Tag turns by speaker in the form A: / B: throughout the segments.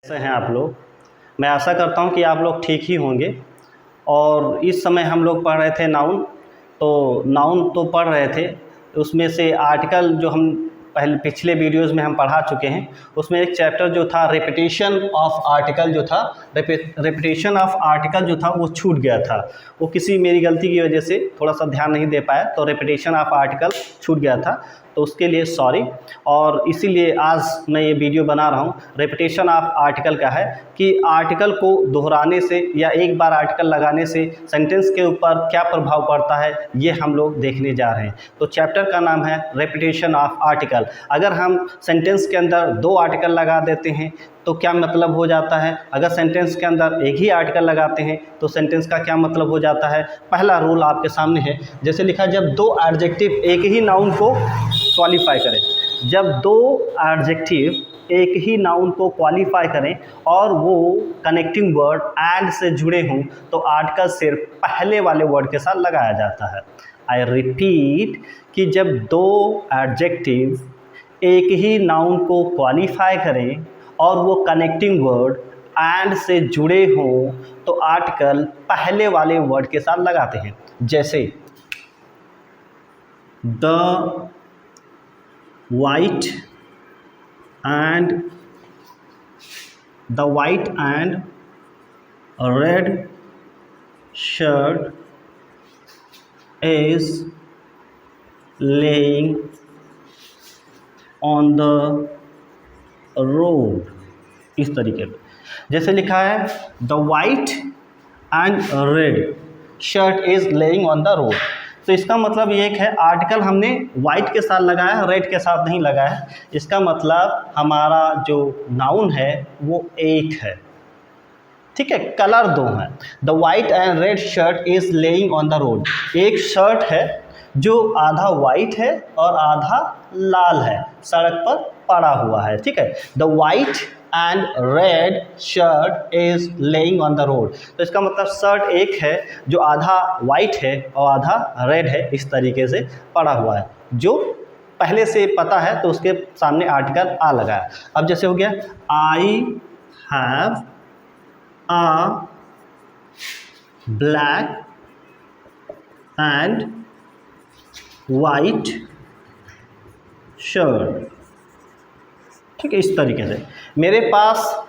A: कैसे हैं आप लोग। मैं आशा करता हूं कि आप लोग ठीक ही होंगे। और इस समय हम लोग पढ़ रहे थे नाउन। तो नाउन तो पढ़ रहे थे, उसमें से आर्टिकल जो हम पिछले वीडियोज़ में हम पढ़ा चुके हैं, उसमें एक चैप्टर जो था रेपिटेशन ऑफ आर्टिकल जो था, रेपिटेशन ऑफ आर्टिकल जो था वो छूट गया था। वो किसी मेरी गलती की वजह से थोड़ा सा ध्यान नहीं दे पाया, तो रेपिटेशन ऑफ आर्टिकल छूट गया था, तो उसके लिए सॉरी। और इसीलिए आज मैं ये वीडियो बना रहा हूँ। रेपिटेशन ऑफ आर्टिकल का है कि आर्टिकल को दोहराने से या एक बार आर्टिकल लगाने से सेंटेंस के ऊपर क्या प्रभाव पड़ता है, ये हम लोग देखने जा रहे हैं। तो चैप्टर का नाम है रेपिटेशन ऑफ आर्टिकल। अगर हम सेंटेंस के अंदर दो आर्टिकल लगा देते हैं तो क्या मतलब हो जाता है, अगर सेंटेंस के अंदर एक ही आर्टिकल लगाते हैं तो सेंटेंस का क्या मतलब हो जाता है। पहला रूल आपके सामने है, जैसे लिखा, जब दो एडजेक्टिव एक ही नाउन को क्वालिफाई करें। जब दो एडजेक्टिव एक ही नाउन को क्वालिफाई करें और वो कनेक्टिंग वर्ड एंड से जुड़े हों तो आर्टिकल सिर्फ पहले वाले वर्ड के साथ लगाया जाता है। आई रिपीट कि जब दो एडजेक्टिव एक ही नाउन को क्वालिफाई करें और वो कनेक्टिंग वर्ड एंड से जुड़े हों तो आर्टिकल पहले वाले वर्ड के साथ लगाते हैं। जैसे the white and red shirt is laying on the road। इस तरीके से जैसे लिखा है the white and red shirt is laying on the road, तो इसका मतलब ये है आर्टिकल हमने वाइट के साथ लगाया, रेड के साथ नहीं लगाया। इसका मतलब हमारा जो नाउन है वो एक है, ठीक है, कलर दो हैं। The white and red shirt is laying on the road, एक शर्ट है जो आधा वाइट है और आधा लाल है, सड़क पर पड़ा हुआ है, ठीक है। The white and red shirt is laying on the road, तो इसका मतलब शर्ट एक है जो आधा वाइट है और आधा रेड है, इस तरीके से पड़ा हुआ है। जो पहले से पता है तो उसके सामने आर्टिकल आ लगा है। अब जैसे हो गया I have a black and white shirt, ठीक है, इस तरीके से मेरे पास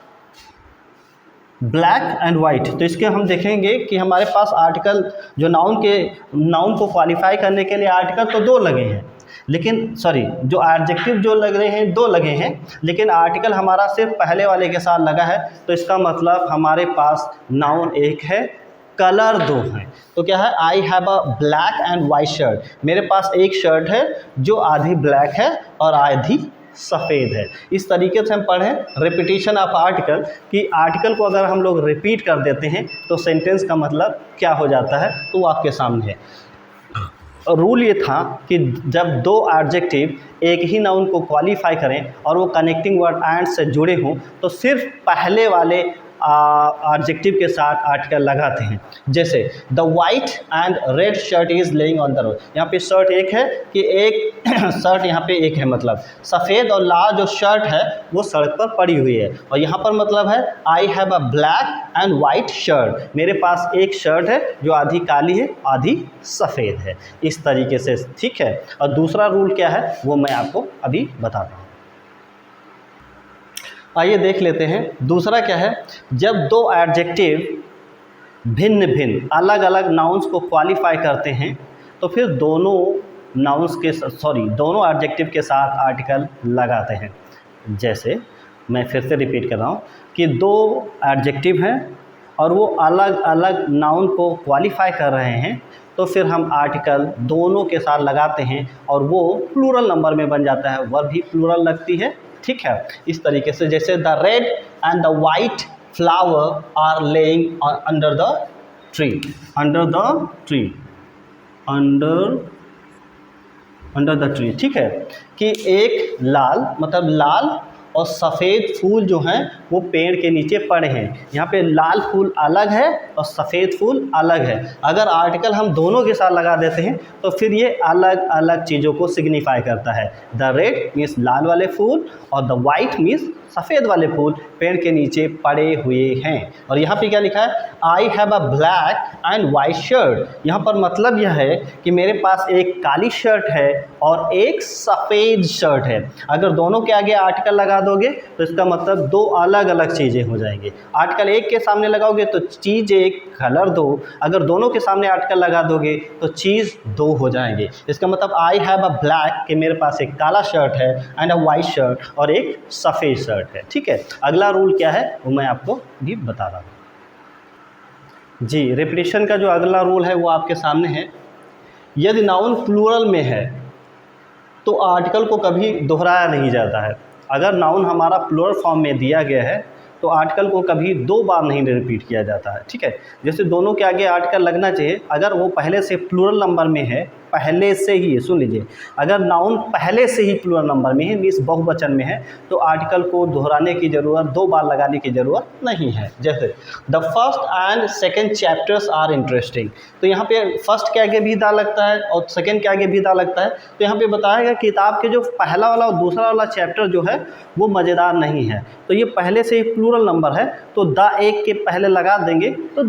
A: ब्लैक एंड वाइट। तो इसके हम देखेंगे कि हमारे पास आर्टिकल जो नाउन को क्वालिफाई करने के लिए आर्टिकल तो दो लगे हैं, लेकिन जो एडजेक्टिव जो लग रहे हैं दो लगे हैं, लेकिन आर्टिकल हमारा सिर्फ पहले वाले के साथ लगा है। तो इसका मतलब हमारे पास नाउन एक है, कलर दो हैं। तो क्या है, I have a black and white shirt, मेरे पास एक शर्ट है जो आधी ब्लैक है और आधी सफ़ेद है। इस तरीके से हम पढ़ें रेपिटेशन ऑफ आर्टिकल कि आर्टिकल को अगर हम लोग रिपीट कर देते हैं तो सेंटेंस का मतलब क्या हो जाता है, तो वो आपके सामने है। रूल ये था कि जब दो एडजेक्टिव एक ही नाउन को क्वालिफाई करें और वो कनेक्टिंग वर्ड एंड से जुड़े हों तो सिर्फ पहले वाले एडजेक्टिव के साथ आर्टिकल लगाते हैं। जैसे the white and red shirt is laying on the road, यहाँ पे शर्ट एक है कि एक शर्ट यहाँ पे एक है, मतलब सफ़ेद और लाल जो शर्ट है वो सड़क पर पड़ी हुई है। और यहाँ पर मतलब है I have a black and white shirt, मेरे पास एक शर्ट है जो आधी काली है आधी सफ़ेद है, इस तरीके से, ठीक है। और दूसरा रूल क्या है वो मैं आपको अभी बताता हूँ। आइए देख लेते हैं दूसरा क्या है। जब दो एडजेक्टिव भिन्न भिन्न अलग अलग नाउन्स को क्वालिफाई करते हैं तो फिर दोनों एडजेक्टिव के साथ आर्टिकल लगाते हैं। जैसे मैं फिर से रिपीट कर रहा हूँ कि दो एडजेक्टिव हैं और वो अलग अलग नाउन को क्वालिफाई कर रहे हैं तो फिर हम आर्टिकल दोनों के साथ लगाते हैं और वो प्लूरल नंबर में बन जाता है, वर्ब भी प्लूरल लगती है, ठीक है। इस तरीके से जैसे the red and the white flower are laying under the tree, under the tree, ठीक है, कि एक लाल मतलब लाल और सफ़ेद फूल जो हैं वो पेड़ के नीचे पड़े हैं। यहाँ पे लाल फूल अलग है और सफ़ेद फूल अलग है। अगर आर्टिकल हम दोनों के साथ लगा देते हैं तो फिर ये अलग अलग चीज़ों को सिग्निफाई करता है। द रेड मीन्स लाल वाले फूल और द वाइट मीन्स सफ़ेद वाले फूल पेड़ के नीचे पड़े हुए हैं। और यहाँ पे क्या लिखा है, I have a black and white shirt. यहाँ पर मतलब यह है कि मेरे पास एक काली शर्ट है और एक सफ़ेद शर्ट है। अगर दोनों के आगे आर्टिकल लगा दोगे तो इसका मतलब दो अलग अलग चीज़ें हो जाएंगी। आर्टिकल एक के सामने लगाओगे तो चीज़ एक, कलर दो। अगर दोनों के सामने आर्टिकल लगा दोगे तो चीज़ दो हो जाएंगे। इसका मतलब आई हैव अ ब्लैक कि मेरे पास एक काला शर्ट है एंड अ वाइट शर्ट और एक सफ़ेद शर्ट है। ठीक है, अगला रूल क्या है वो मैं आपको भी बता रहा हूँ जी। रिपीटिशन का जो अगला रूल है वो आपके सामने है। यदि नाउन प्लूरल में है तो आर्टिकल को कभी दोहराया नहीं जाता है। अगर नाउन हमारा प्लूरल फॉर्म में दिया गया है तो आर्टिकल को कभी दो बार नहीं रिपीट किया जाता है। ठीक है, जैसे दोनों के आगे आर्टिकल लगना चाहिए। अगर वो पहले से प्लूरल नंबर में है, पहले से ही, सुन लीजिए, अगर नाउन पहले से ही प्लूरल नंबर में है, मीन्स बहुवचन में है, तो आर्टिकल को दोहराने की ज़रूरत, दो बार लगाने की ज़रूरत नहीं है। जैसे the first and second chapters are interesting, तो यहाँ पे फर्स्ट के आगे भी दा लगता है और सेकेंड के आगे भी दा लगता है। तो यहाँ पे बताया गया किताब के जो पहला वाला और दूसरा वाला चैप्टर जो है वो मज़ेदार नहीं है, तो ये पहले से ही प्लूरल नंबर है, तो द एक के पहले लगा देंगे तो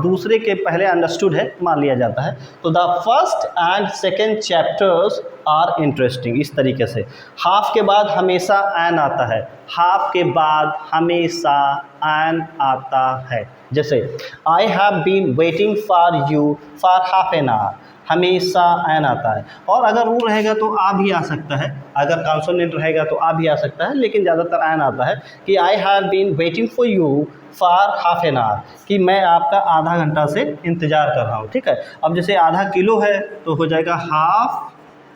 A: दूसरे के पहले अंडरस्टूड है मान लिया जाता है। तो the first and second chapters are interesting, इस तरीके से। हाफ के बाद हमेशा एन आता है, हाफ के बाद हमेशा एन आता है। जैसे I have been waiting for you for half an hour, हमेशा एन आता है। और अगर वो रहेगा तो आ भी आ सकता है, अगर कॉन्सोनेंट रहेगा तो आ भी आ सकता है, लेकिन ज़्यादातर एन आता है कि I have been waiting for you for half an hour, कि मैं आपका आधा घंटा से इंतज़ार कर रहा हूँ। ठीक है, अब जैसे आधा किलो है तो हो जाएगा हाफ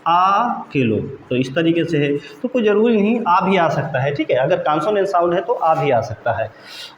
A: आ किलो, तो इस तरीके से है, तो कोई ज़रूरी नहीं आ भी आ सकता है। ठीक है, अगर कॉन्सोनेंट साउंड है तो आ भी आ सकता है।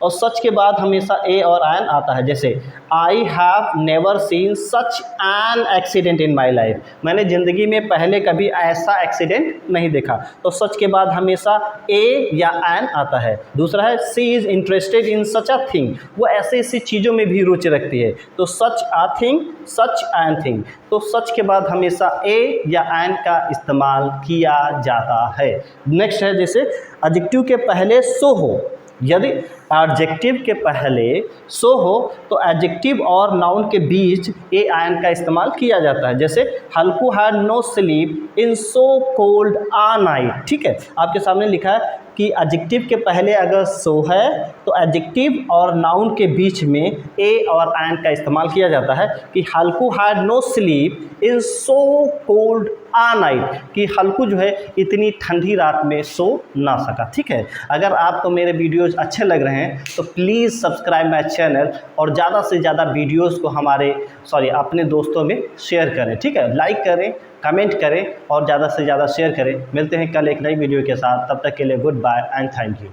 A: और सच के बाद हमेशा ए और एन आता है। जैसे I have never seen such an accident in my life, मैंने ज़िंदगी में पहले कभी ऐसा एक्सीडेंट नहीं देखा, तो सच के बाद हमेशा ए या एन आता है। दूसरा है she is interested in such a thing, वो ऐसे ऐसी चीज़ों में भी रुचि रखती है, तो सच आ थिंग, सच एन थिंग, तो सच के बाद हमेशा ए या एन का इस्तेमाल किया जाता है। नेक्स्ट है जैसे एडजेक्टिव के पहले सो हो, यदि एडजेक्टिव के पहले सो हो तो एडजेक्टिव और नाउन के बीच ए एन का इस्तेमाल किया जाता है। जैसे Halku had no sleep in so cold a night. ठीक है, आपके सामने लिखा है कि एडजेक्टिव के पहले अगर सो है तो एडजेक्टिव और नाउन के बीच में ए और एन का इस्तेमाल किया जाता है कि हल्कू had no sleep in so cold a night, कि हल्कू जो है इतनी ठंडी रात में सो ना सका। ठीक है, अगर आपको मेरे वीडियोज़ अच्छे लग रहे हैं तो प्लीज़ सब्सक्राइब माई चैनल और ज़्यादा से ज़्यादा वीडियोज़ को अपने दोस्तों में शेयर करें। ठीक है, लाइक करें, कमेंट करें और ज़्यादा से ज़्यादा शेयर करें। मिलते हैं कल एक नई वीडियो के साथ, तब तक के लिए goodbye and thank you.